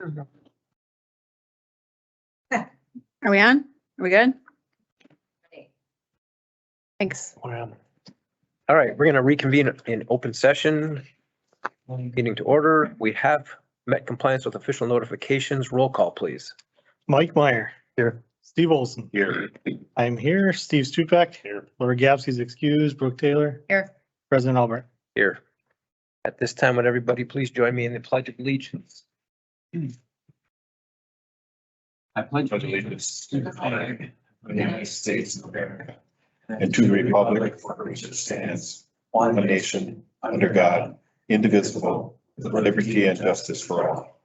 Are we on? Are we good? Thanks. All right, we're going to reconvene in open session. Meeting to order. We have met compliance with official notifications. Roll call, please. Mike Meyer. Here. Steve Olson. Here. I'm here. Steve Stupak. Here. Laura Gapsey's excused. Brooke Taylor. Here. President Albert. Here. At this time, would everybody please join me in the Pledge of Allegiance? I pledge allegiance to the flag of the United States of America and to the republic for which it stands, one nation, under God, indivisible, with liberty and justice for all.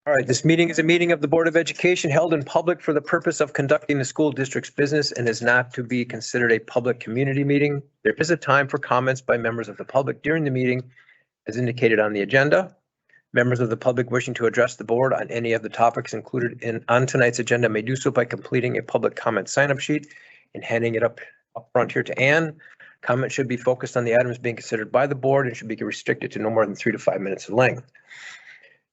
All right, this meeting is a meeting of the Board of Education held in public for the purpose of conducting the school district's business and is not to be considered a public community meeting. There is a time for comments by members of the public during the meeting as indicated on the agenda. Members of the public wishing to address the board on any of the topics included on tonight's agenda may do so by completing a public comment sign-up sheet and handing it up front here to Ann. Comment should be focused on the items being considered by the board and should be restricted to no more than 3 to 5 minutes in length.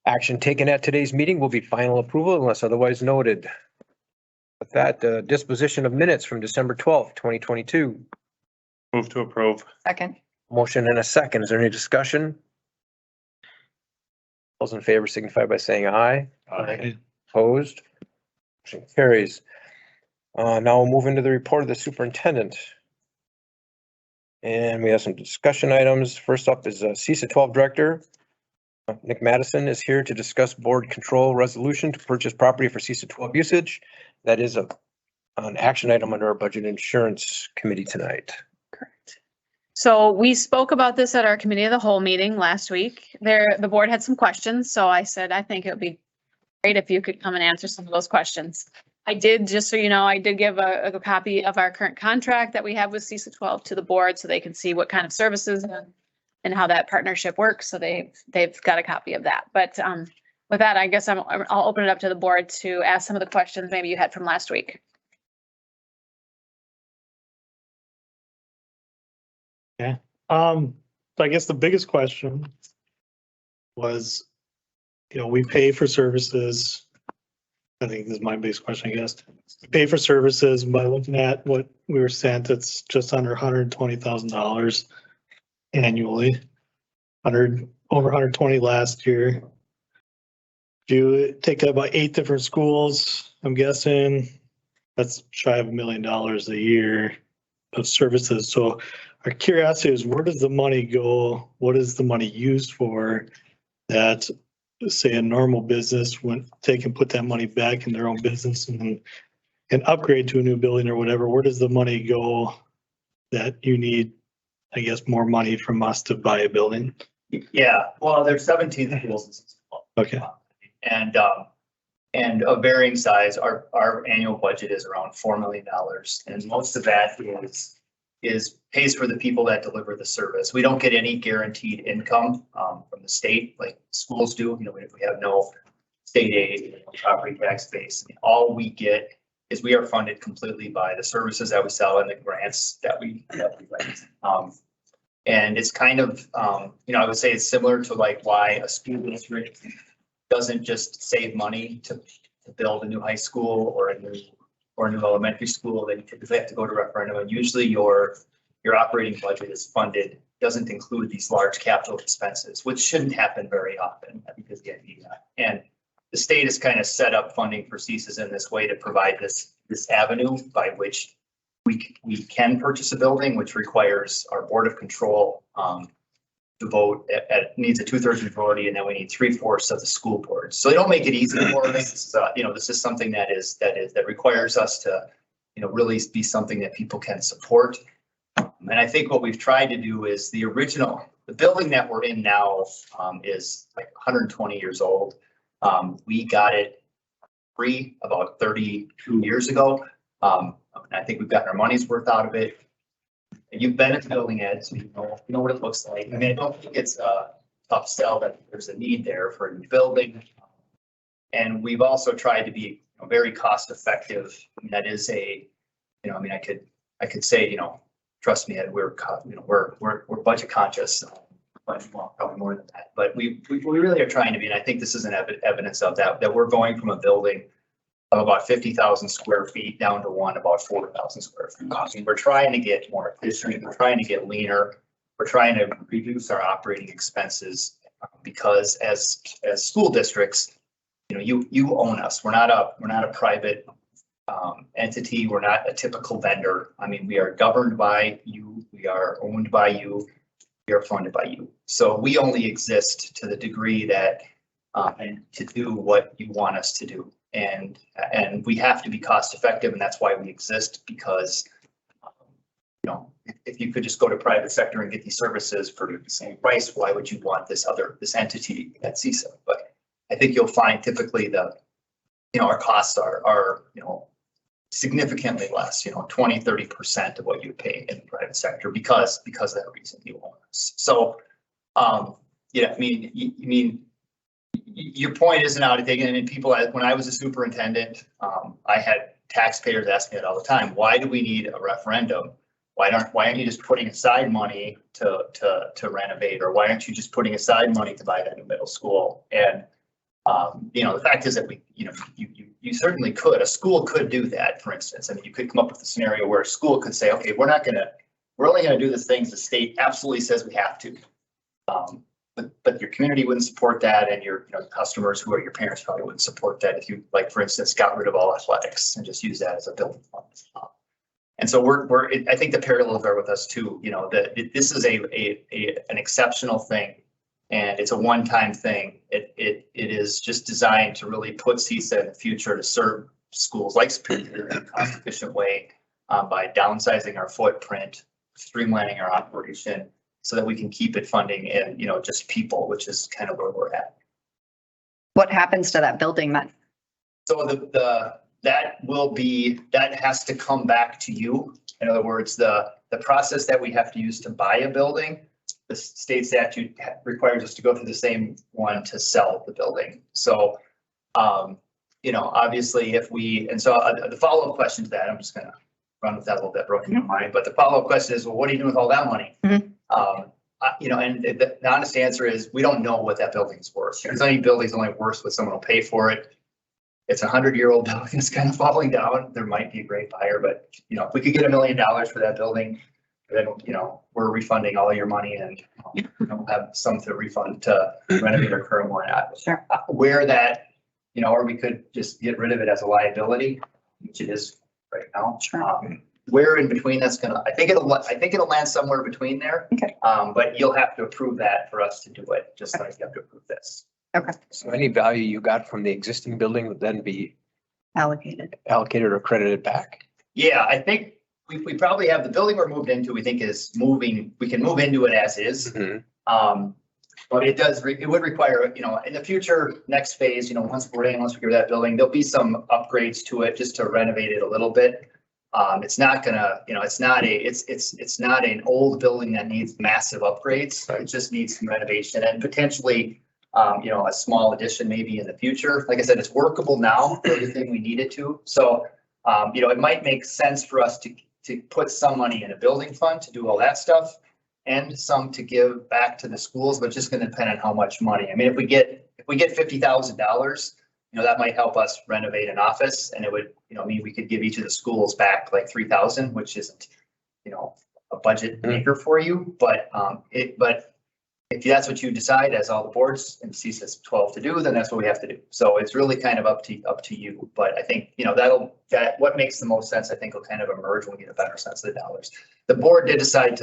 Action taken at today's meeting will be final approval unless otherwise noted. With that, disposition of minutes from December 12th, 2022. Move to approve. Second. Motion and a second. Is there any discussion? Those in favor signify by saying aye. Aye. Opposed? Motion carries. Now we'll move into the report of the superintendent. And we have some discussion items. First up is CISA 12 Director. Nick Madison is here to discuss board control resolution to purchase property for CISA 12 usage. That is an action item under our budget insurance committee tonight. Correct. So we spoke about this at our committee of the whole meeting last week. The board had some questions, so I said, I think it would be great if you could come and answer some of those questions. I did, just so you know, I did give a copy of our current contract that we have with CISA 12 to the board so they can see what kind of services and how that partnership works. So they've got a copy of that. But with that, I guess I'll open it up to the board to ask some of the questions maybe you had from last week. So I guess the biggest question was, we pay for services. I think this is my biggest question, I guess. We pay for services by looking at what we were sent, it's just under $120,000 annually. Over 120 last year. If you take that by 8 different schools, I'm guessing that's shy of $1 million a year of services. So our curiosity is, where does the money go? What is the money used for that, say, a normal business, when they can put that money back in their own business and upgrade to a new building or whatever? Where does the money go that you need, I guess, more money from us to buy a building? Yeah, well, there's 17 schools. Okay. And of varying size, our annual budget is around $4 million. And most of that is pays for the people that deliver the service. We don't get any guaranteed income from the state like schools do. If we have no state aid, property tax base, all we get is we are funded completely by the services that we sell and the grants that we write. And it's kind of, I would say it's similar to like why a school district doesn't just save money to build a new high school or a new elementary school. They typically have to go to referendum, and usually your operating budget is funded, doesn't include these large capital expenses, which shouldn't happen very often because the idea. And the state has kind of set up funding for CISAs in this way to provide this avenue by which we can purchase a building, which requires our board of control to vote. Needs a 2/3 majority, and then we need 3/4 of the school board. So they don't make it easy for us. This is something that requires us to, really be something that people can support. And I think what we've tried to do is the building that we're in now is like 120 years old. We got it free about 32 years ago. And I think we've gotten our money's worth out of it. And you've been in the building, Ed, so you know what it looks like. I mean, I don't think it's a tough sell that there's a need there for a new building. And we've also tried to be very cost effective. I mean, that is I could say, trust me, Ed, we're budget conscious, but well, probably more than that. But we really are trying to be, and I think this is an evidence of that we're going from a building of about 50,000 square feet down to one about 4,000 square feet. I mean, we're trying to get more efficient. We're trying to get leaner. We're trying to reduce our operating expenses because as school districts, you own us. We're not a private entity. We're not a typical vendor. I mean, we are governed by you. We are owned by you. We are funded by you. So we only exist to the degree that and to do what you want us to do. And we have to be cost effective, and that's why we exist, because if you could just go to private sector and get these services for the same price, why would you want this entity at CISA? But I think you'll find typically our costs are significantly less, 20-30% of what you pay in the private sector because of that reason you own us. So, your point isn't out of date. I mean, when I was a superintendent, I had taxpayers ask me that all the time. Why do we need a referendum? Why aren't you just putting aside money to renovate, or why aren't you just putting aside money to buy that new middle school? And the fact is that you certainly could. A school could do that, for instance. I mean, you could come up with a scenario where a school could say, okay, we're only gonna do the things the state absolutely says we have to. But your community wouldn't support that, and your customers who are your parents probably wouldn't support that if you, like, for instance, got rid of all athletics and just use that as a building fund. And so I think the parallels are with us too. That this is an exceptional thing, and it's a one-time thing. It is just designed to really put CISA in the future to serve schools like Superior in a cost-efficient way by downsizing our footprint, streamlining our operation, so that we can keep it funding and just people, which is kind of where we're at. What happens to that building then? So that has to come back to you. In other words, the process that we have to use to buy a building, the state statute requires us to go through the same one to sell the building. So, obviously the follow-up question to that, I'm just gonna run with that a little bit, broken in mind, but the follow-up question is, well, what are you doing with all that money? Mhm. And the honest answer is we don't know what that building's worth. There's any building's only worth what someone will pay for it. It's a 100-year-old building that's kind of falling down. There might be a great buyer, but if we could get $1 million for that building, then we're refunding all your money, and we'll have some to refund to renovate our current one. Sure. Where that, or we could just get rid of it as a liability, which it is right now. Sure. Where in between that's I think it'll land somewhere between there. Okay. But you'll have to approve that for us to do it, just like you have to approve this. Okay, So any value you got from the existing building would then be allocated. allocated or credited back? Yeah, I think we probably have the building we're moved into, we think is moving, we can move into it as is. Mhm. But it would require, in the future, next phase, once we get rid of that building, there'll be some upgrades to it just to renovate it a little bit. It's not gonna, it's not an old building that needs massive upgrades. It just needs some renovation and potentially, a small addition maybe in the future. Like I said, it's workable now for everything we need it to. So, it might make sense for us to put some money in a building fund to do all that stuff and some to give back to the schools, but it's just gonna depend on how much money. I mean, if we get $50,000, that might help us renovate an office, and it would, mean we could give each of the schools back like 3,000, which isn't, a budget maker for you, but if that's what you decide, as all the boards and CISA 12 to do, then that's what we have to do. So it's really kind of up to you. But I think, what makes the most sense, I think, will kind of emerge when we get a better sense of the dollars. The board did decide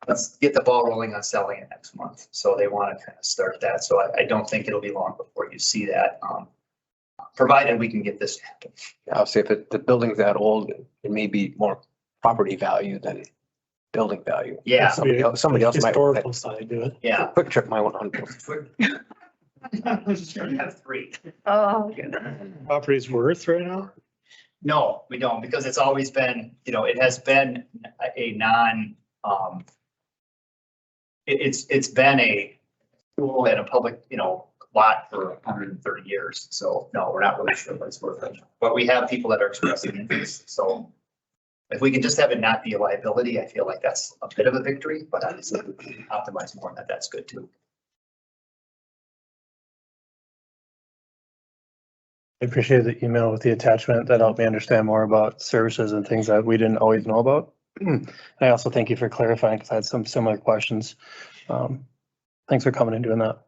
let's get the ball rolling on selling it next month. So they want to kind of start that. So I don't think it'll be long before you see that, provided we can get this to happen. I'll say if the building's that old, it may be more property value than building value. Yeah. Somebody else might. Historical side to it. Yeah. Quick Trip might want to. We have 3. Oh, goodness. Property's worth right now? No, we don't, because it's always been, it has been a it's been a school and a public, lot for 130 years. So no, we're not really sure what it's worth right now. But we have people that are expressing interest. So if we can just have it not be a liability, I feel like that's a bit of a victory, but obviously if we can optimize more on that, that's good too. I appreciate the email with the attachment. That helped me understand more about services and things that we didn't always know about. I also thank you for clarifying because I had some similar questions. Thanks for coming and doing that.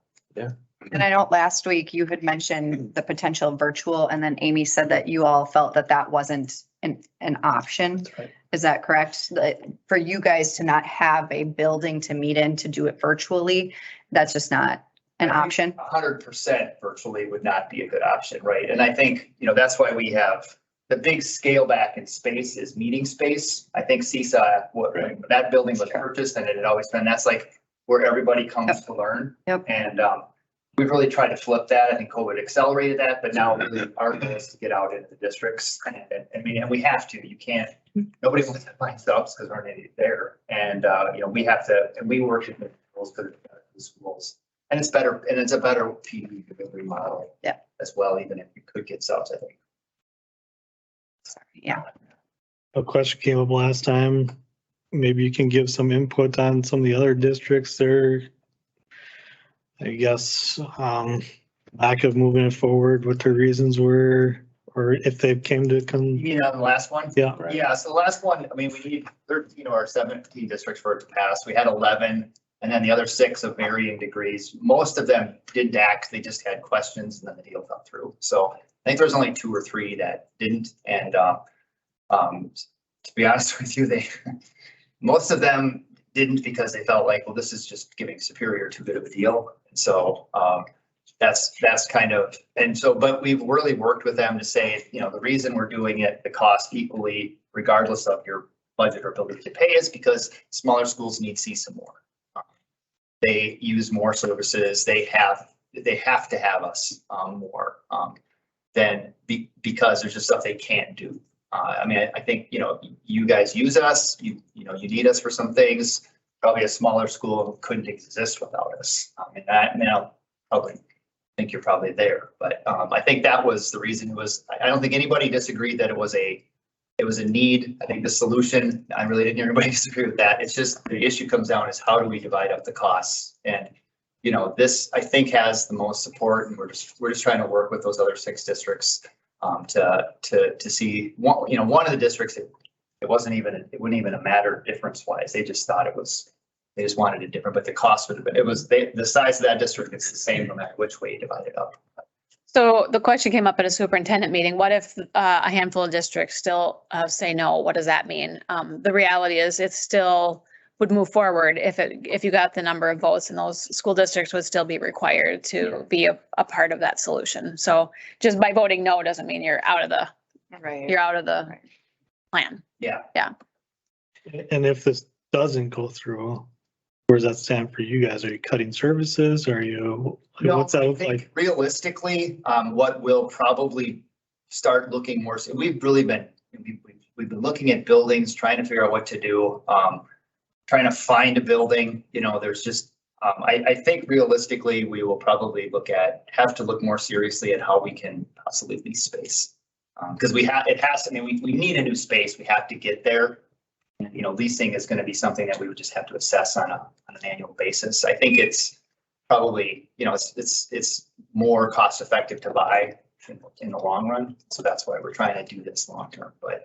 And I know last week you had mentioned the potential virtual, and then Amy said that you all felt that that wasn't an option. That's right. Is that correct? That for you guys to not have a building to meet in to do it virtually, that's just not an option? 100% virtually would not be a good option, right? And I think, that's why we have the big scale back in space is meeting space. I think CSA, when that building was purchased and it had always been, that's like where everybody comes to learn. Yep. And we've really tried to flip that. I think COVID accelerated that, but now really our goal is to get out into the districts. And we have to, you can't, nobody wants to find subs because aren't any there. And, we have to, and we work with the schools to the schools. And it's better, and it's a better PD delivery model. Yeah. As well, even if you could get subs, I think. Sorry, yeah. A question came up last time. Maybe you can give some input on some of the other districts there. I guess, lack of moving it forward, what their reasons were, or if they came to You come, mean on the last one? yeah. Yeah, so the last one, we need 13, our 17 districts for it to pass. We had 11, and then the other 6 of varying degrees. Most of them didn't act, they just had questions, and then the deal fell through. So I think there's only 2 or 3 that didn't, and to be honest with you, most of them didn't because they felt like, well, this is just giving Superior too good of a deal. And so that's kind of, and so, but we've really worked with them to say, the reason we're doing it, the cost equally, regardless of your budget or ability to pay, is because smaller schools need CSA more. They use more services. They have to have us more than because there's just stuff they can't do. I think, you guys use us, you need us for some things. Probably a smaller school couldn't exist without us. And that now, probably think you're probably there, but I think that was the reason. It was, I don't think anybody disagreed that it was a need. I think the solution, I really didn't hear anybody disagree with that. It's just the issue comes down is how do we divide up the costs? And this I think has the most support, and we're just trying to work with those other 6 districts to see one of the districts. It wouldn't even have mattered difference wise. They just thought they just wanted it different, but the cost would have been, the size of that district is the same no matter which way you divide it up. So the question came up at a superintendent meeting. What if a handful of districts still say no? What does that mean? The reality is it still would move forward if you got the number of votes, and those school districts would still be required to be a part of that solution. So just by voting no doesn't mean you're out of the plan. Yeah. And if this doesn't go through, where does that stand for you guys? Are you cutting services? Are you, No, what's that I look think like? realistically, what we'll probably start looking more, we've been looking at buildings, trying to figure out what to do, trying to find a building, there's just, I think realistically, we will probably have to look more seriously at how we can possibly lease space. Because we need a new space, we have to get there. And, leasing is going to be something that we would just have to assess on an annual basis. I think it's probably, it's more cost effective to buy in the long run. So that's why we're trying to do this long term. But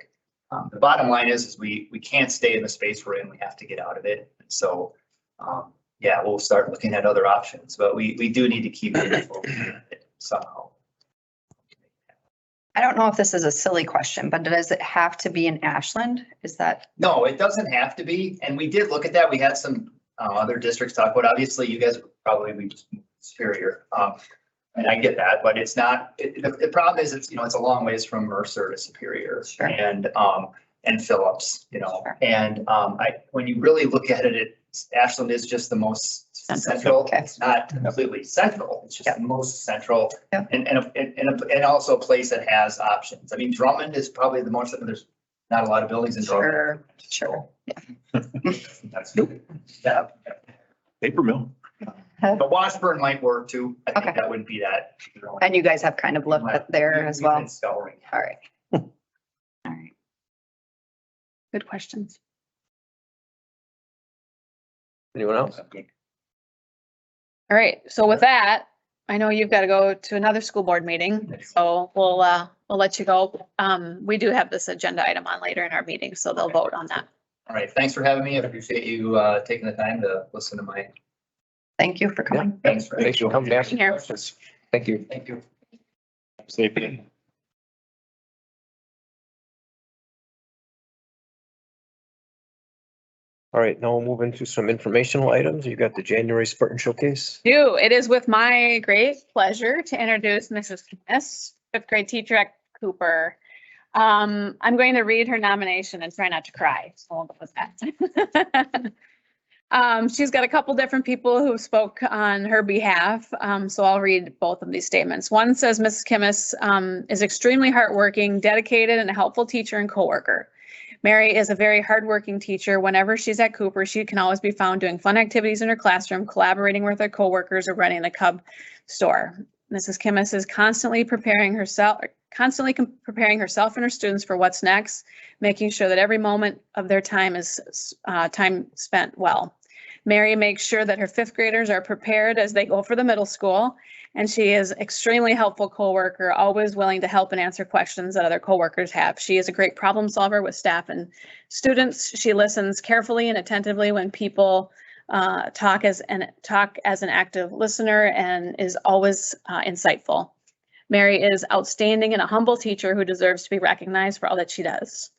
the bottom line is we can't stay in the space we're in. We have to get out of it. So we'll start looking at other options, but we do need to keep moving forward somehow. I don't know if this is a silly question, but does it have to be in Ashland? Is that? No, it doesn't have to be. And we did look at that. We had some other districts talk about, obviously you guys probably be Superior. And I get that, but it's not, the problem is it's a long ways from Mercer to Superior. Sure. And Phillips, Sure. and when you really look at it, Ashland is just the most central. Okay. It's not completely central. It's just the most central, Yeah. and also a place that has options. Drummond is probably the most. There's not a lot of buildings in Drummond. Sure. That's good. Yeah. Paper mill. But Washburn might work too. I think Okay. that wouldn't be that. And you guys have kind of looked at there as We've been well. scouring. All right. All right. Good questions. Anyone else? All right, so with that, I know you've got to go to another school board meeting, so we'll let you go. We do have this agenda item on later in our meeting, so they'll vote on that. All right, thanks for having me. I appreciate you taking the time to listen to my, Thank you for coming. thanks for. Thanks for coming back. Here. Thank you. Thank you. Safety. All right, now we'll move into some informational items. You got the January Spartan Showcase. It is with my great pleasure to introduce Mrs. Kemmis, fifth grade teacher at Cooper. I'm going to read her nomination and try not to cry. So we'll go with that. She's got a couple different people who spoke on her behalf. So I'll read both of these statements. One says Mrs. Kemmis is extremely hardworking, dedicated, and a helpful teacher and coworker. Mary is a very hardworking teacher. Whenever she's at Cooper, she can always be found doing fun activities in her classroom, collaborating with her coworkers, or running the Cub store. Mrs. Kemmis is constantly preparing herself and her students for what's next, making sure that every moment of their time is time spent well. Mary makes sure that her fifth graders are prepared as they go for the middle school, and she is extremely helpful coworker, always willing to help and answer questions that other coworkers have. She is a great problem solver with staff and students. She listens carefully and attentively when people talk as an active listener and is always insightful. Mary is outstanding and a humble teacher who deserves to be recognized for all that she does.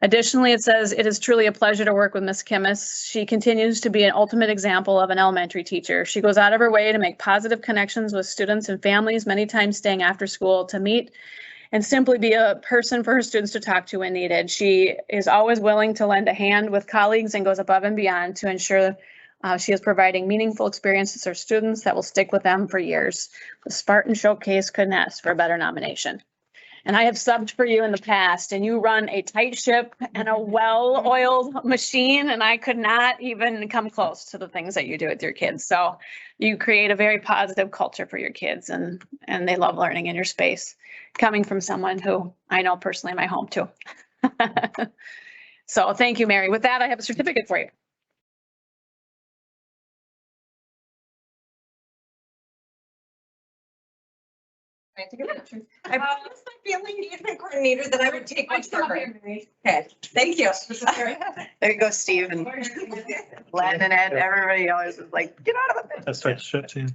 Additionally, it says, it is truly a pleasure to work with Ms. Kemmis. She continues to be an ultimate example of an elementary teacher. She goes out of her way to make positive connections with students and families, many times staying after school to meet and simply be a person for her students to talk to when needed. She is always willing to lend a hand with colleagues and goes above and beyond to ensure she is providing meaningful experiences for students that will stick with them for years. The Spartan Showcase couldn't ask for a better nomination. And I have subbed for you in the past, and you run a tight ship and a well-oiled machine, and I could not even come close to the things that you do with your kids. So you create a very positive culture for your kids, and they love learning in your space, coming from someone who I know personally in my home too. So thank you, Mary. With that, I have a certificate for you. I promised my family engagement coordinator that I would take one for her. Okay, thank you. There you go, Steve and Len and Ed, everybody always was like, get out of the. That's right, shit team.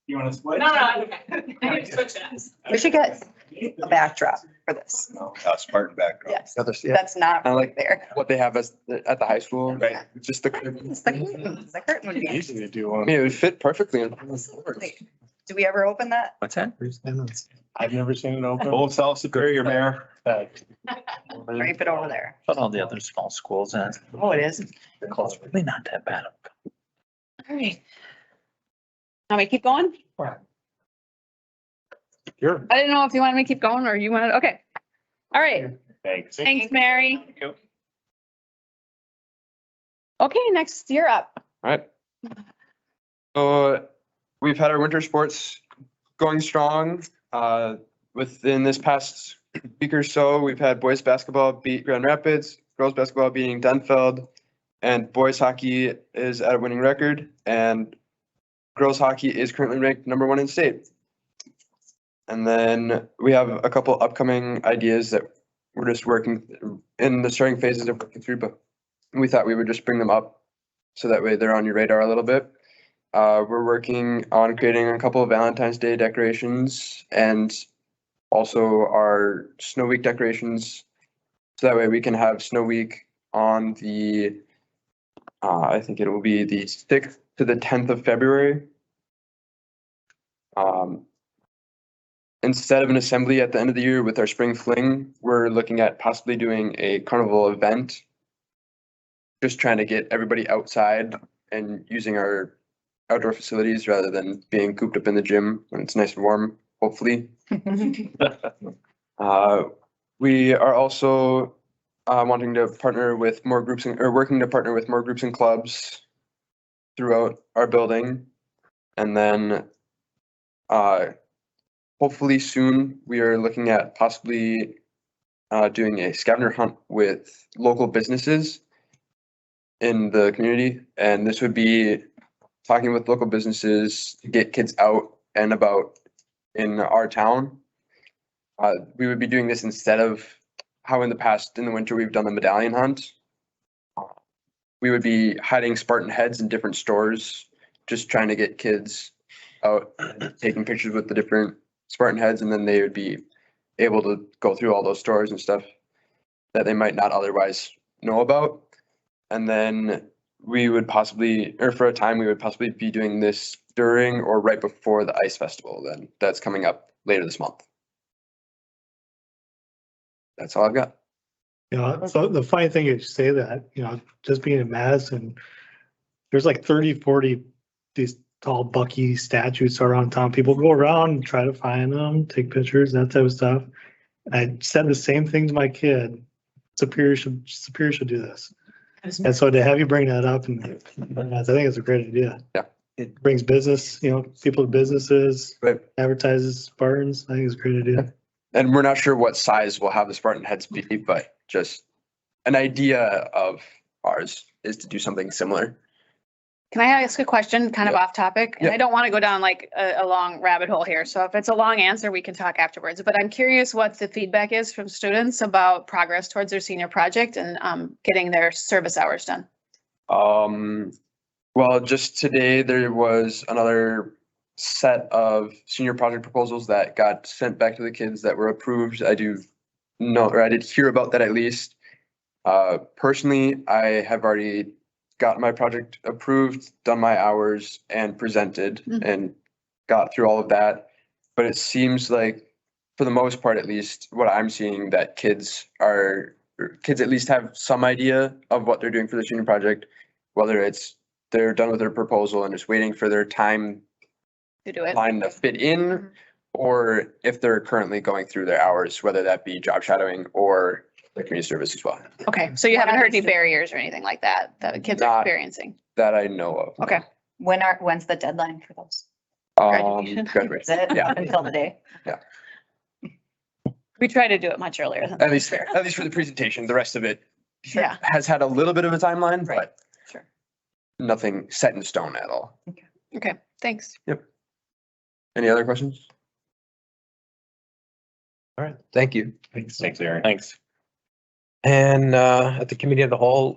You want to split? No, okay. I need to switch it. We should get a backdrop for this. No, Spartan backdrop. Yes, Yeah, that's not I like there. what they have at the high school, Right. just the, It's the curtain. The curtain would be. Easy to do I one. mean, it would fit perfectly. Absolutely. Do we ever open that? What's that? I've never seen it open. Full self-superior, Mayor. Drape it over there. But all the other small schools, and Oh, it is. it's really not that bad. All right. Now we keep going? Sure. I didn't know if you wanted me to keep going or you wanted, okay. All right. Thanks. Thanks, Mary. Thank you. Okay, next, you're up. All right. So we've had our winter sports going strong. Within this past week or so, we've had boys basketball beat Grand Rapids, girls basketball beating Dunfeld, and boys hockey is at a winning record, and girls hockey is currently ranked #1 in state. And then we have a couple upcoming ideas that we're just working in the starting phases of working through, but we thought we would just bring them up so that way they're on your radar a little bit. We're working on creating a couple of Valentine's Day decorations and also our Snow Week decorations. So that way we can have Snow Week on the, I think it will be the 6th to the 10th of February. Instead of an assembly at the end of the year with our spring fling, we're looking at possibly doing a carnival event. Just trying to get everybody outside and using our outdoor facilities rather than being cooped up in the gym when it's nice and warm, hopefully. We are also wanting to partner with more groups or working to partner with more groups and clubs throughout our building. And then hopefully soon we are looking at possibly doing a scavenger hunt with local businesses in the community. And this would be talking with local businesses to get kids out and about in our town. We would be doing this instead of how in the past, in the winter, we've done the medallion hunt. We would be hiding Spartan heads in different stores, just trying to get kids out, taking pictures with the different Spartan heads, and then they would be able to go through all those stores and stuff that they might not otherwise know about. And then we would possibly, or for a time, we would possibly be doing this during or right before the ice festival then that's coming up later this month. That's all I've got. You know, so the funny thing is you say that, you know, just being in Madison, there's like 30, 40 these tall Bucky statues around town. People go around and try to find them, take pictures, that type of stuff. I said the same thing to my kid. Superior should do this. And so to have you bring that up, and I think it's a great idea. Yeah. It brings business, you know, people to businesses, Right. advertises Spartans. I think it's a great idea. And we're not sure what size we'll have the Spartan heads be, but just an idea of ours is to do something similar. Can I ask a question kind of Yeah. off topic? And Yeah. I don't want to go down like a long rabbit hole here. So if it's a long answer, we can talk afterwards. But I'm curious what the feedback is from students about progress towards their senior project and getting their service hours done. Well, just today, there was another set of senior project proposals that got sent back to the kids that were approved. I do know, or I did hear about that at least. Personally, I have already got my project approved, done my hours and presented and got through all of that. But it seems like, for the most part, at least what I'm seeing, that kids at least have some idea of what they're doing for the senior project, whether it's they're done with their proposal and just waiting for their time To do it. line to fit in, or if they're currently going through their hours, whether that be job shadowing or the community service as well, Okay, so you haven't heard any barriers or anything like that the kids are Not- experiencing? that I know of. Okay. When's the deadline for those? Graduation. Is Graduation, it Yeah. until the day? We try to do it much earlier than. at least for the presentation. The rest of it Yeah. has had a little bit of a timeline, Right. but Sure. nothing set in stone at all. Okay, thanks. Any other questions? All right, thank you. Thanks, Aaron. Thanks. And at the committee of the whole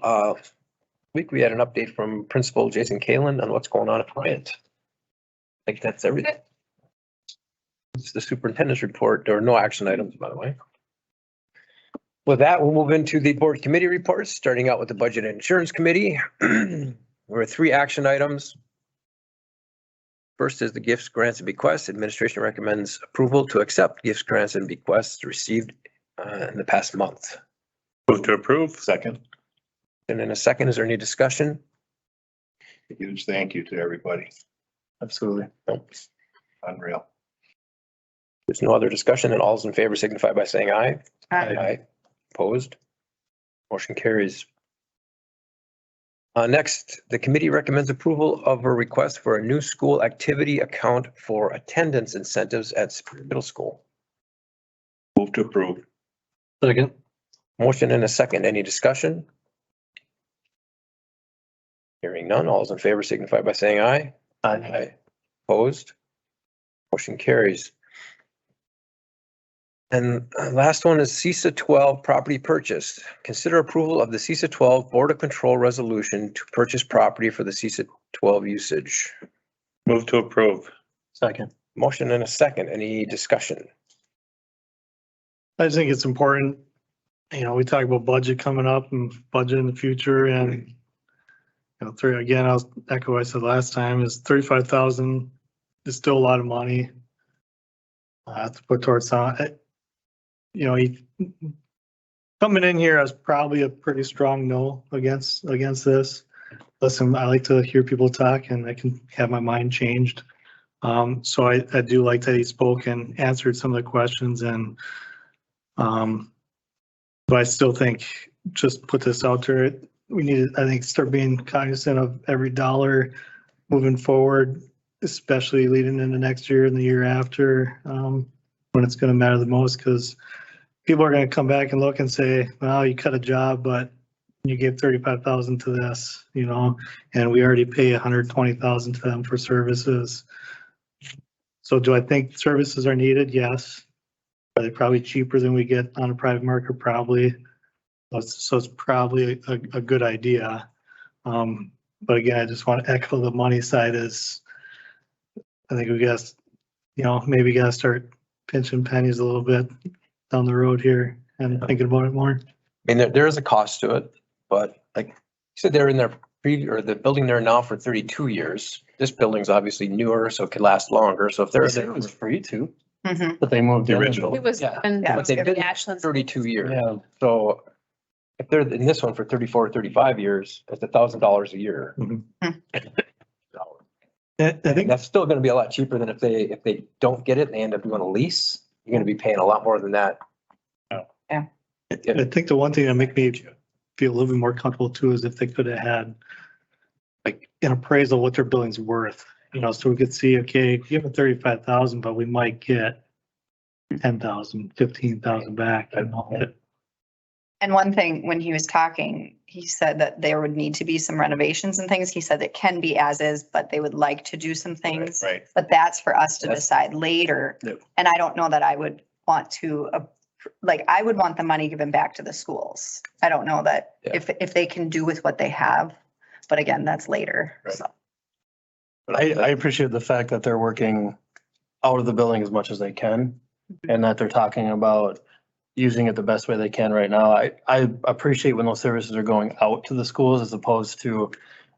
week, we had an update from Principal Jason Kalen on what's going on at Bryant. I think that's everything. It's the superintendent's report. There are no action items, by the way. With that, we'll move into the board committee reports, starting out with the Budget and Insurance Committee. There are 3 action items. First is the gifts, grants, and bequests. Administration recommends approval to accept gifts, grants, and bequests received in the past month. Move to approve. Second. And in a second, is there any discussion? A huge thank you to everybody. Absolutely. Unreal. There's no other discussion, and all those in favor signify by saying aye. Aye. Opposed? Motion carries. Next, the committee recommends approval of a request for a new school activity account for attendance incentives at Superior Middle School. Move to approve. Second. Motion and a second. Any discussion? Hearing none. All those in favor signify by saying aye. Aye. Opposed? Motion carries. And last one is CISA 12 property purchase. Consider approval of the CISA 12 Board of Control resolution to purchase property for the CISA 12 usage. Move to approve. Second. Motion and a second. Any discussion? I just think it's important, you know, we talk about budget coming up and budget in the future and, you know, again, I'll echo what I said last time, is 35,000 is still a lot of money to put towards, you know, coming in here, I was probably a pretty strong no against this. Listen, I like to hear people talk and I can have my mind changed. So I do like that he spoke and answered some of the questions and, but I still think just put this out there. We need to, I think, start being cognizant of every dollar moving forward, especially leading into next year and the year after, when it's going to matter the most. Because people are gonna come back and look and say, well, you cut a job, but you gave 35,000 to this, you know, and we already pay 120,000 to them for services. So do I think services are needed? Yes. Are they probably cheaper than we get on a private market? Probably. So it's probably a good idea. But again, I just want to echo the money side is, I think we got, you know, maybe got to start pinching pennies a little bit down the road here and thinking about it more. I mean, there is a cost to it, but like you said, they're in their or the building there now for 32 years. This building's obviously newer, so it could last longer. So if they're They said there it was for free too, Mhm. but they moved The in. original. It was, Yeah. and Yeah. But they've been Ashland's. 32 years. Yeah. So if they're in this one for 34, 35 years, it's $1,000 a year. I think That's still gonna be a lot cheaper than if they don't get it and they end up doing a lease. You're gonna be paying a lot more than that. I think the one thing that make me feel a little bit more comfortable too is if they could have had like an appraisal of what their building's worth, you know, so we could see, okay, give them 35,000, but we might get 10,000, 15,000 back. You know? And one thing, when he was talking, he said that there would need to be some renovations and things. He said it can be as is, but they would like to do some things. Right. But that's for us to That's- decide later. Yep. And I don't know that I would want to, like, I would want the money given back to the schools. I don't know that Yeah. if they can do with what they have, but again, that's later. Right. So, I appreciate the fact that they're working out of the building as much as they can and that they're talking about using it the best way they can right now. I appreciate when those services are going out to the schools as opposed to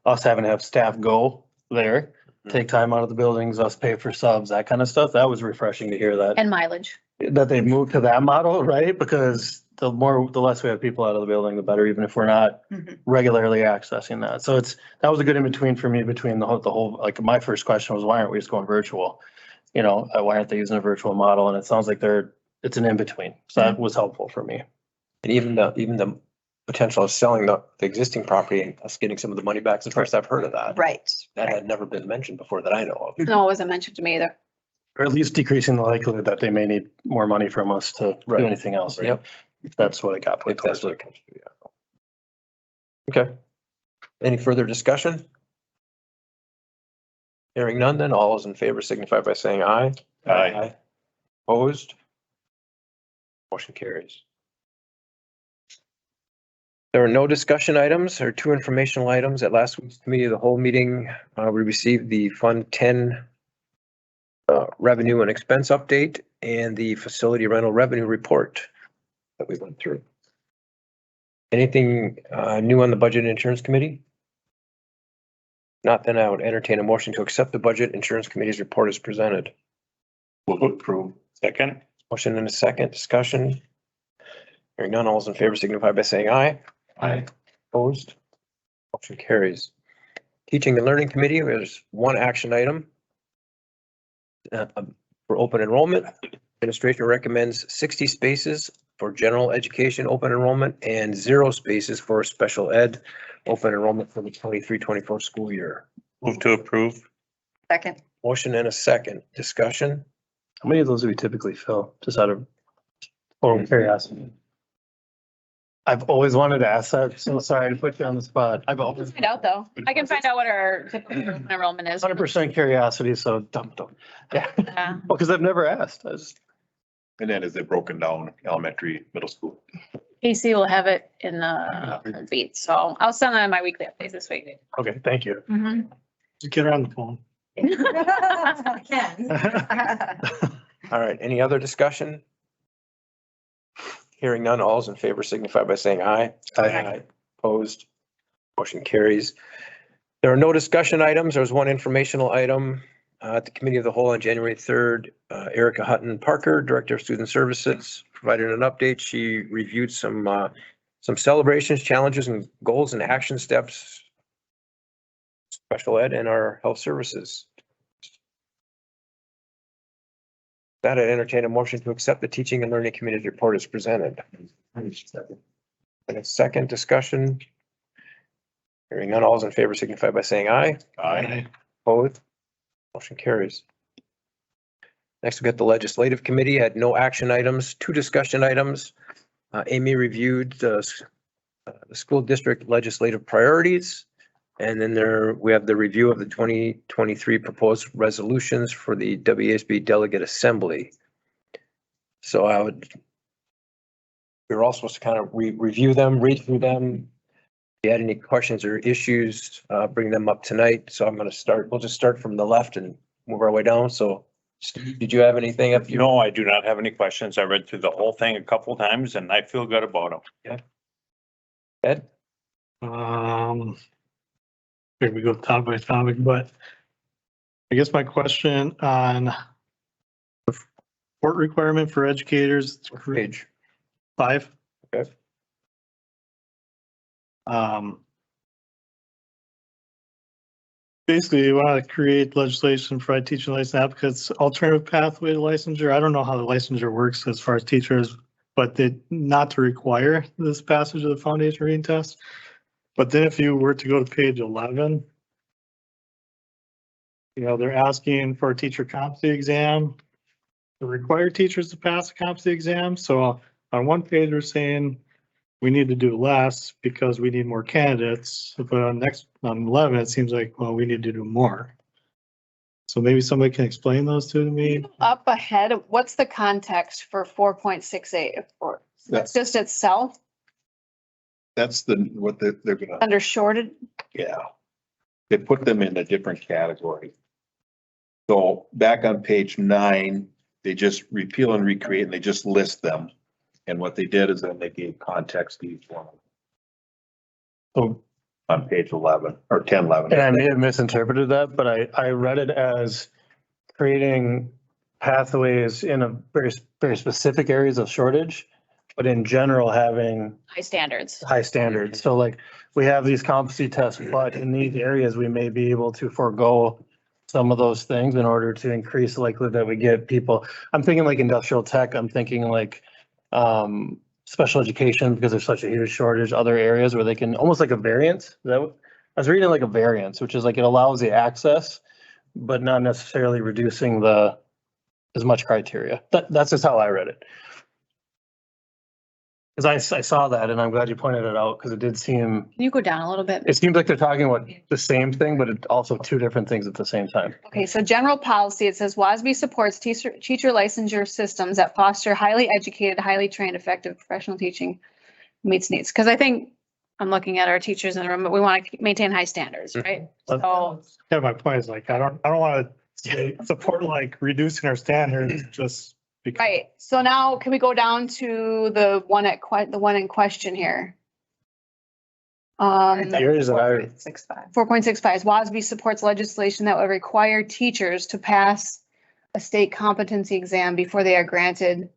us having to have staff go there, take time out of the buildings, us pay for subs, that kind of stuff. That was refreshing to hear that, And mileage. that they've moved to that model, right? Because the less we have people out of the building, the better, even if we're not mhm. regularly accessing that. So that was a good in between for me between the whole, like my first question was, why aren't we just going virtual? You know, why aren't they using a virtual model? And it sounds like it's an in between. So that was helpful for me. And even the potential of selling the existing property and us getting some of the money back. It's the first I've heard of that. Right. That had never been mentioned before that I know of. No, it wasn't mentioned to me either. Or at least decreasing the likelihood that they may need more money from us to do Right. anything else. Yep. If that's what it got put If that's towards. what it comes to, yeah. Okay. Any further discussion? Hearing none, then all those in favor signify by saying aye. Aye. Opposed? Motion carries. There are no discussion items or two informational items. At last week's committee of the whole meeting, we received the Fund 10 revenue and expense update and the facility rental revenue report that we went through. Anything new on the Budget and Insurance Committee? Not, then I would entertain a motion to accept the Budget Insurance Committee's report as presented. Will approve. Second. Motion and a second, discussion. Hearing none, all those in favor signify by saying aye. Aye. Opposed? Motion carries. Teaching and Learning Committee, there's one action item. For open enrollment, administration recommends 60 spaces for general education open enrollment and 0 spaces for special ed open enrollment for the 23-24 school year. Move to approve. Second. Motion and a second, discussion. How many of those do we typically fill? Just out of total curiosity. I've always wanted to ask that. So sorry to put you on the spot. I've always Find out though. I can find out what our typical enrollment is. 100% curiosity, so don't. Yeah, Yeah. well, because I've never asked. And then is it broken down elementary, middle school? Casey will have it in the beat, so I'll send them my weekly updates this week. Okay, thank you. Mhm. Just get her on the phone. Ken. All right, any other discussion? Hearing none, all those in favor signify by saying aye. Aye. Opposed? Motion carries. There are no discussion items. There's one informational item. At the Committee of the Whole on January 3rd, Erica Hutton Parker, Director of Student Services, provided an update. She reviewed some celebrations, challenges, and goals and action steps, special ed and our health services. That I entertain a motion to accept the Teaching and Learning Committee report as presented. And a second discussion. Hearing none, all those in favor signify by saying aye. Aye. Opposed? Motion carries. Next, we got the legislative committee, had no action items, 2 discussion items. Amy reviewed the school district legislative priorities. And then we have the review of the 2023 proposed resolutions for the WASB Delegate Assembly. So we're all supposed to kind of review them, read through them. If you had any questions or issues, bring them up tonight. So we'll just start from the left and move our way down. So Steve, did you have anything up? No, I do not have any questions. I read through the whole thing a couple times and I feel good about them. Ed? Here we go topic by topic, but I guess my question on the report requirement for educators. Page. 5. Okay. Basically, you want to create legislation for teaching license applicants, alternative pathway to licensure. I don't know how the licensure works as far as teachers, but not to require this passage of the foundation reading test. But then if you were to go to page 11, they're asking for a teacher competency exam to require teachers to pass a competency exam. So on one page, they're saying we need to do less because we need more candidates. But on 11, it seems like, well, we need to do more. So maybe somebody can explain those two to me. Up ahead, what's the context for 4.68? That's just itself That's what they're gonna, under shorted? yeah. They put them in a different category. So back on page 9, they just repeal and recreate and they just list them. And what they did is then they gave context to each one So on page 11 or 1011. And I may have misinterpreted that, but I read it as creating pathways in a very specific areas of shortage, but in general, having High standards. high standards. So like, we have these competency tests, but in these areas, we may be able to forego some of those things in order to increase the likelihood that we get people. I'm thinking like industrial tech, I'm thinking like special education, because there's such a huge shortage, other areas where they can, almost like a variance. I was reading like a variance, which is like it allows the access, but not necessarily reducing as much criteria. That's just how I read it. Because I saw that and I'm glad you pointed it out, because it did seem, Can you go down a little bit? it seems like they're talking about the same thing, but it's also 2 different things at the same time. Okay, so general policy, it says WASB supports teacher licensure systems that foster highly educated, highly trained, effective professional teaching meets needs. Because I think I'm looking at our teachers in the room, but we want to maintain high standards, right? So, yeah, my point is like, I don't want to support like reducing our standards just because. right, so now can we go down to the one in question here? The areas that I, 4.65. 4.65 WASB supports legislation that would require teachers to pass a state competency exam before they are granted.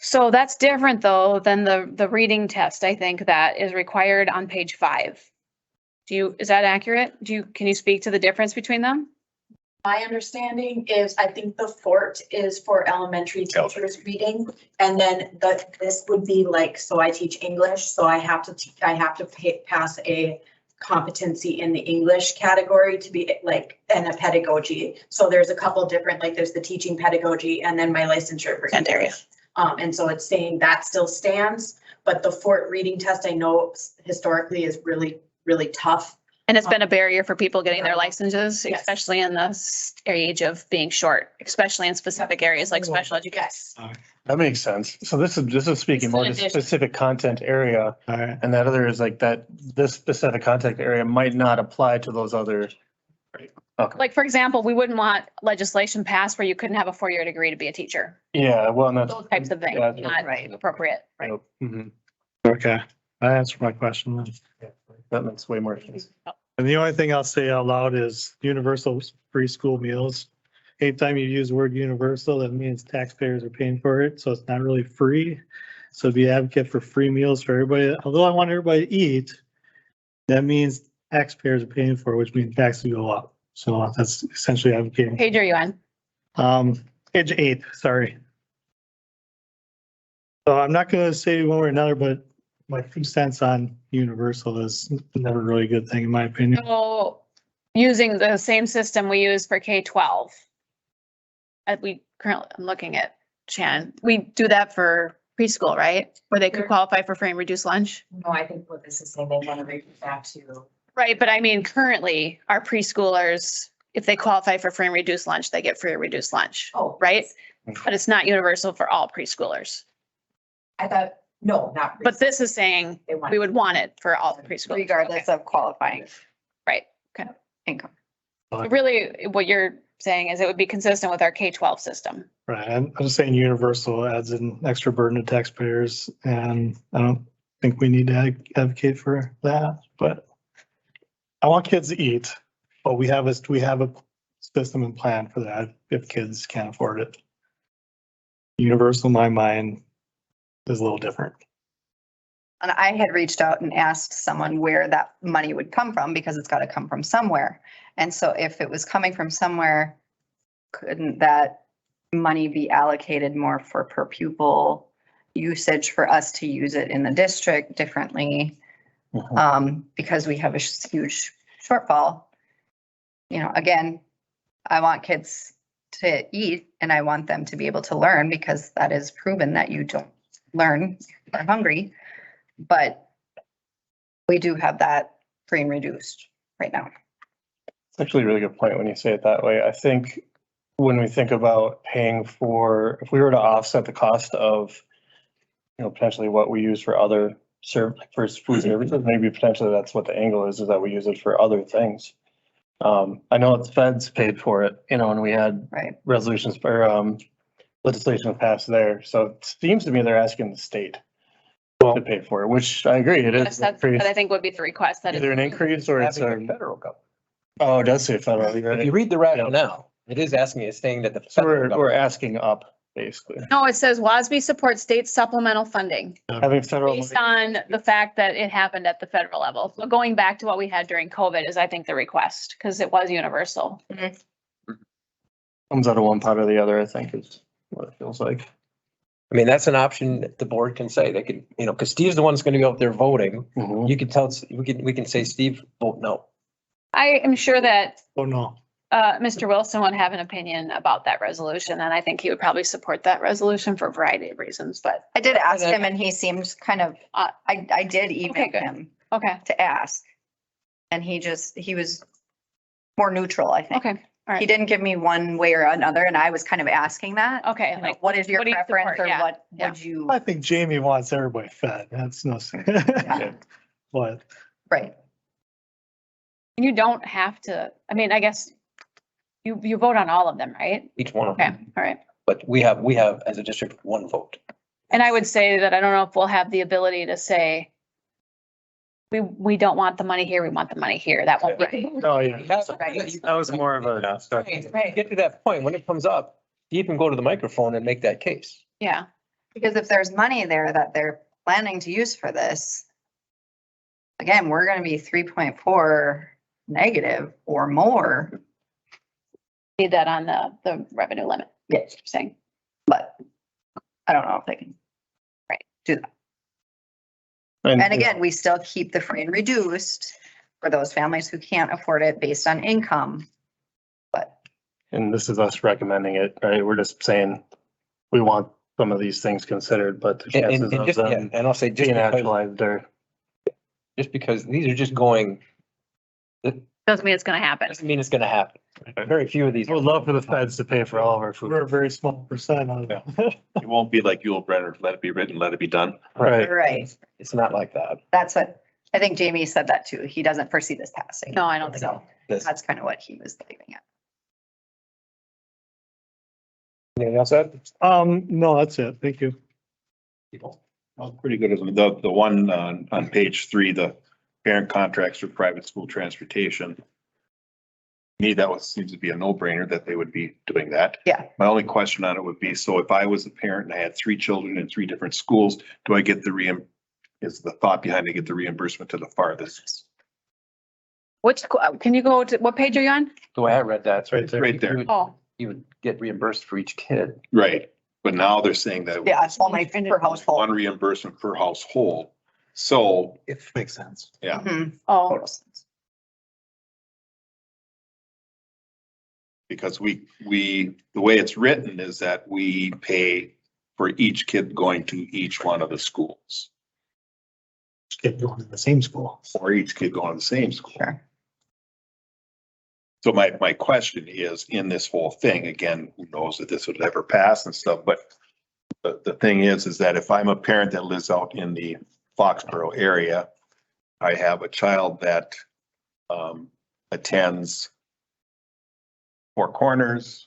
So that's different though than the reading test, I think, that is required on page 5. Is that accurate? Can you speak to the difference between them? My understanding is, I think the FORT is for elementary teachers reading, and then this would be like, so I teach English, so I have to pass a competency in the English category to be like, and a pedagogy. So there's a couple different, like there's the teaching pedagogy and then my licensure for English. And so it's saying that still stands, but the FORT reading test I know historically is really, really tough. And it's been a barrier for people getting their licenses, Yes. especially in the age of being short, especially in specific areas like special education. Yes. that makes sense. So this is speaking more to specific content area, All right. and that other is like that, this specific content area might not apply to those other. Okay, Like, for example, we wouldn't want legislation passed where you couldn't have a 4-year degree to be a teacher. yeah, well, and that's. Those types of things, yeah, not appropriate. Right. Mhm. Okay, that answered my question then. That makes way more sense. And the only thing I'll say out loud is universal free school meals. Anytime you use the word universal, that means taxpayers are paying for it, so it's not really free. So be advocate for free meals for everybody. Although I want everybody to eat, that means taxpayers are paying for it, which means taxes go up. So that's essentially advocating. Page are you on? Page 8, sorry. So I'm not gonna say one way or another, but my 2 cents on universal is never really a good thing in my opinion. So using the same system we use for K-12. we currently, I'm looking at Shannon, we do that for preschool, right? Where they could qualify for free and reduced lunch? No, I think what this is saying, they want to bring it back to. Right, but I mean, currently, our preschoolers, if they qualify for free and reduced lunch, they get free or reduced lunch, Oh, right? But it's not universal for all preschoolers. I thought, no, not. But this is saying They want. we would want it for all the preschoolers. Regardless of qualifying Right, okay. income. Really, what you're saying is it would be consistent with our K-12 system. Right, I'm just saying universal adds an extra burden to taxpayers, and I don't think we need to advocate for that, but I want kids to eat, but we have a system and plan for that if kids can't afford it. Universal, in my mind, is a little different. And I had reached out and asked someone where that money would come from because it's got to come from somewhere. And so if it was coming from somewhere, couldn't that money be allocated more for per pupil usage for us to use it in the district differently? Because we have a huge shortfall. You know, again, I want kids to eat and I want them to be able to learn because that is proven that you don't learn if you're hungry. But we do have that free and reduced right now. It's actually a really good point when you say it that way. I think when we think about paying for, if we were to offset the cost of, you know, potentially what we use for other like for food services, maybe potentially that's what the angle is that we use it for other things. I know the feds paid for it, you know, and we had Right. resolutions for legislation passed there. So it seems to me they're asking the state to pay for it, which I agree, it Yes, is that's, but I think would be the request that. either an increase or it's Having a, the federal government. oh, it does say federal. you're If right. you read the rationale, it is asking, it's saying that the So federal we're government. asking up, basically, No, it says WASB supports state supplemental funding having federal. based on the fact that it happened at the federal level. So going back to what we had during COVID is, I think, the request, because it was universal. Comes out of one pot or the other, I think is what it feels like. I mean, that's an option that the board can say. They could, you know, because Steve's the one that's going to be out there voting. You can tell, we can say, Steve, vote no. I am sure that Oh, no. Mr. Wilson would have an opinion about that resolution, and I think he would probably support that resolution for a variety of reasons, but, I did ask him and he seemed kind of, I did Okay, email good. him okay, to ask. And he was more neutral, I think. okay, all He right, didn't give me one way or another, and I was kind of asking that. okay, You know, like, what is your what do you preference support? or Yeah, what yeah. would you, I think Jamie wants everybody fed. That's no. But right, you don't have to, I mean, I guess you vote on all of them, right? Each one of Okay, them. all right. But we have as a district, one vote. And I would say that I don't know if we'll have the ability to say, we don't want the money here, we want the money here. That won't be. Oh, yeah. Right. That was more of a. Get to that point, when it comes up, you can go to the microphone and make that case. Yeah, because if there's money there that they're planning to use for this, again, we're gonna be 3.4 negative or more, need that on the revenue limit. Yes. Saying, but I don't know if they can. Right, do that. And again, we still keep the free and reduced for those families who can't afford it based on income. But And this is us recommending it, right? We're just saying we want some of these things considered, but the chances And of just, yeah, them and I'll say just being because, actualized are. just because these are just going, doesn't mean it's gonna happen. doesn't mean it's gonna happen. Very few of these. I would love for the feds to pay for all of our food. we're a very small percent of it. It won't be like Yul Brenner, let it be written, let it be done. Right. right, It's not like that. that's what, I think Jamie said that too. He doesn't foresee this passing. No, I don't think so. This, That's kind of what he was leaving it. anything else, Ed? No, that's it. Thank you. Well, pretty good. The one on page 3, the parent contracts for private school transportation. To me, that seems to be a no-brainer that they would be doing that. Yeah. My only question on it would be, so if I was a parent and I had 3 children in 3 different schools, do I get is the thought behind to get the reimbursement to the farthest? Can you go to, what page are you on? The way I read that, it's right there. Right there. Oh, You would get reimbursed for each kid. Right, but now they're saying that. Yeah, it's only per household. One reimbursement per household. So, It makes sense. yeah. Mhm. oh, Total sense. Because the way it's written is that we pay for each kid going to each one of the schools, Kid going to the same school. or each kid going to the same school. Sure. So my question is, in this whole thing, again, who knows that this would ever pass and stuff, but the thing is that if I'm a parent that lives out in the Foxborough area, I have a child that attends Four Corners.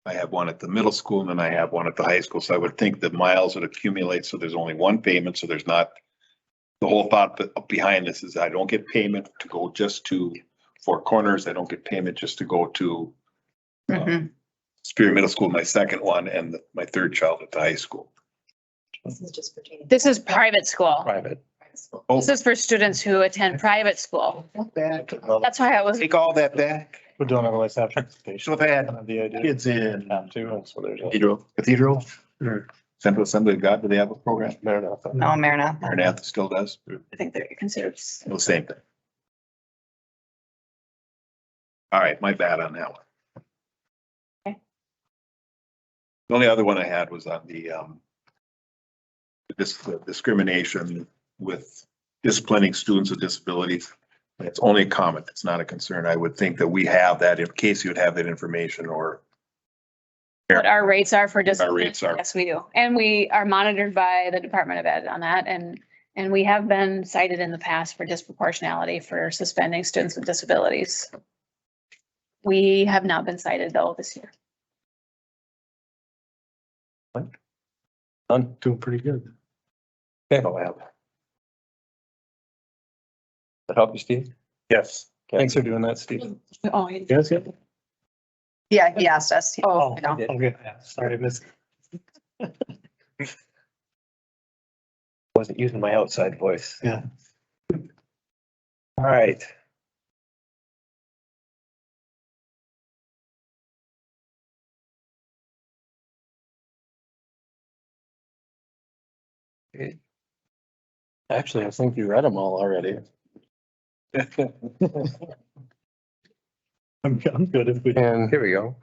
I have one at the middle school and then I have one at the high school. So I would think that miles would accumulate. So there's only one payment. So there's not, the whole thought behind this is I don't get payment to go just to Four Corners. I don't get payment just to go to Mhm. Superior Middle School, my second one, and my third child at the high school. This is just pertaining. This is private school. Private. Oh, This is for students who attend private school. That's why I was, take all that back. We don't otherwise have So transportation. if I had Kind of the idea. kids in Have to, and so there's a Cathedral, Mhm. Central Assembly of God, do they have a program? Maranatha. No, Maranatha. Maranatha still does, I think they're considered. the same thing. All right, my bad on that one. Okay. The only other one I had was on the discrimination with disciplining students with disabilities. It's only a comment, it's not a concern. I would think that we have that in case you would have that information, or What our rates are for discipline. rates are. Yes, we do. And we are monitored by the Department of Ed on that. And we have been cited in the past for disproportionality for suspending students with disabilities. We have not been cited though this year. Done. Doing pretty good. Okay. That help you, Steve? Yes. Thanks for doing that, Steve. Oh, Yes, yeah. Yeah, he asked us. Oh, I know. Okay, sorry, I missed. Wasn't using my outside voice. Yeah. All right. Okay. Actually, I think you read them all already. I'm good if we. And Here we go.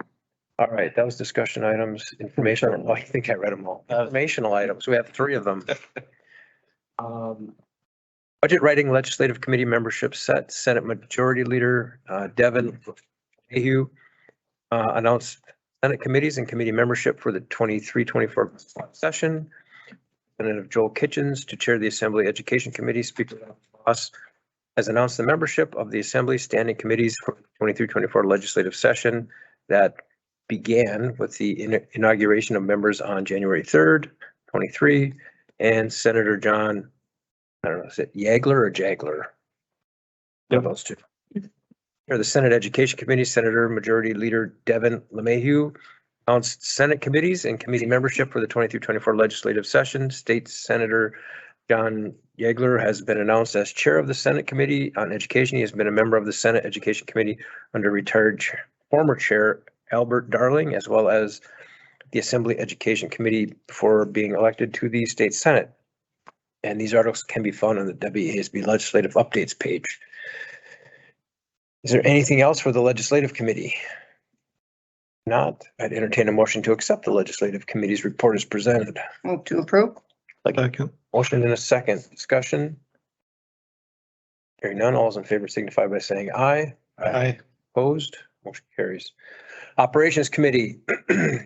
All right, that was discussion items, information. Oh, I think I read them all. Informational items. We have 3 of them. Budget writing legislative committee membership set, Senate Majority Leader Devin Mayhew announced Senate committees and committee membership for the 23-24 session. Representative Joel Kitchens to chair the Assembly Education Committee. Speaker Ross has announced the membership of the Assembly standing committees for the 23-24 legislative session that began with the inauguration of members on January 3rd, 23, and Senator John, I don't know, is it Yagler or Jagler? Yep, those two. Or the Senate Education Committee, Senator Majority Leader Devin LeMahieu announced Senate committees and committee membership for the 23-24 legislative session. State Senator John Yagler has been announced as chair of the Senate Committee on Education. He has been a member of the Senate Education Committee under retired former chair Albert Darling, as well as the Assembly Education Committee before being elected to the state Senate. And these articles can be found on the WASB Legislative Updates page. Is there anything else for the Legislative Committee? Not, I'd entertain a motion to accept the Legislative Committee's report as presented. Move to approve. Second. Motion in a second. Discussion. Hearing none, all those in favor signify by saying aye. Aye. Opposed, motion carries. Operations Committee,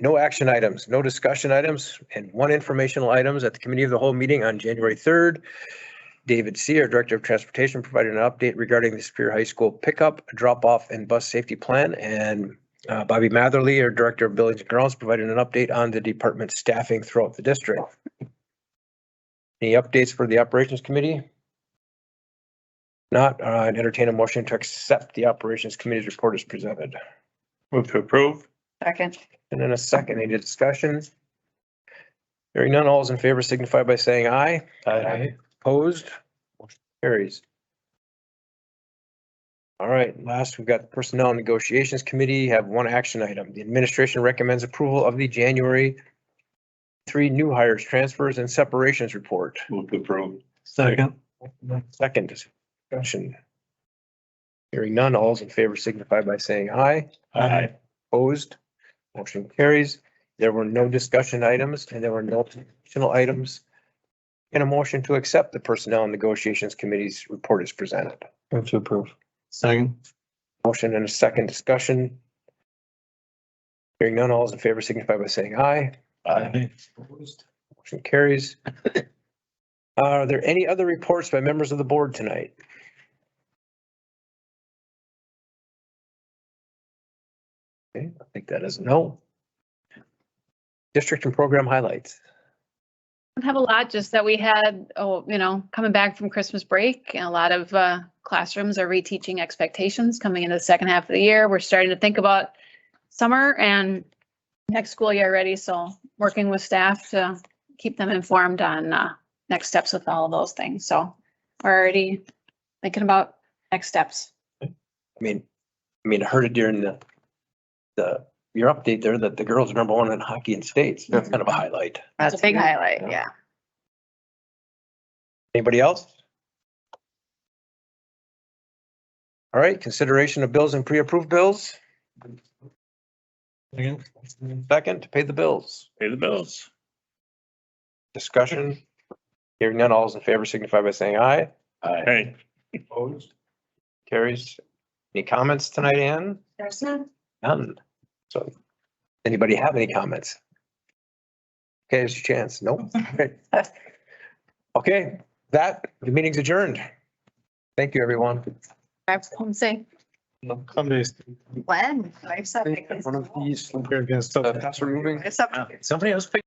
no action items, no discussion items, and 1 informational items at the Committee of the Whole meeting on January 3rd. David C., our Director of Transportation, provided an update regarding the Superior High School pickup, drop-off, and bus safety plan. And Bobby Matherly, our Director of Buildings and Grounds, provided an update on the department's staffing throughout the district. Any updates for the Operations Committee? Not, I'd entertain a motion to accept the Operations Committee's report as presented. Move to approve. Second. And in a second, any discussion? Hearing none, all those in favor signify by saying aye. Aye. Opposed? Motion carries. All right, last, we've got the Personnel Negotiations Committee, have 1 action item. The administration recommends approval of the January 3 new hires, transfers, and separations report. Move to approve. Second. Second discussion. Hearing none, all those in favor signify by saying aye. Aye. Opposed? Motion carries. There were no discussion items and there were no additional items. And a motion to accept the Personnel and Negotiations Committee's report is presented. Move to approve. Second. Motion and a second discussion. Hearing none, all those in favor signify by saying aye. Aye. Opposed? Motion carries. Are there any other reports by members of the board tonight? Okay, I think that is a no. District and program highlights. Don't have a lot, just that we had, coming back from Christmas break, and a lot of classrooms are reteaching expectations coming into the second half of the year. We're starting to think about summer and next school year ready, so working with staff to keep them informed on next steps with all of those things. So we're already thinking about next steps. I I heard it during your update there that the girls are number one in hockey in states. That's kind of a highlight. That's a big highlight, yeah. Anybody else? All right, consideration of bills and pre-approved bills. Second, to pay the bills. Pay the bills. Discussion. Hearing none, all those in favor signify by saying aye. Hey, Opposed? Carries. Any comments tonight, Ann? There's none. None. So, anybody have any comments? Okay, it's your chance. Nope. Okay. Okay, the meeting's adjourned. Thank you, everyone. Drive home safe. Somebody's. When? Life's up. One of these, We're gonna stop. pass removing. Life's up. Somebody else picked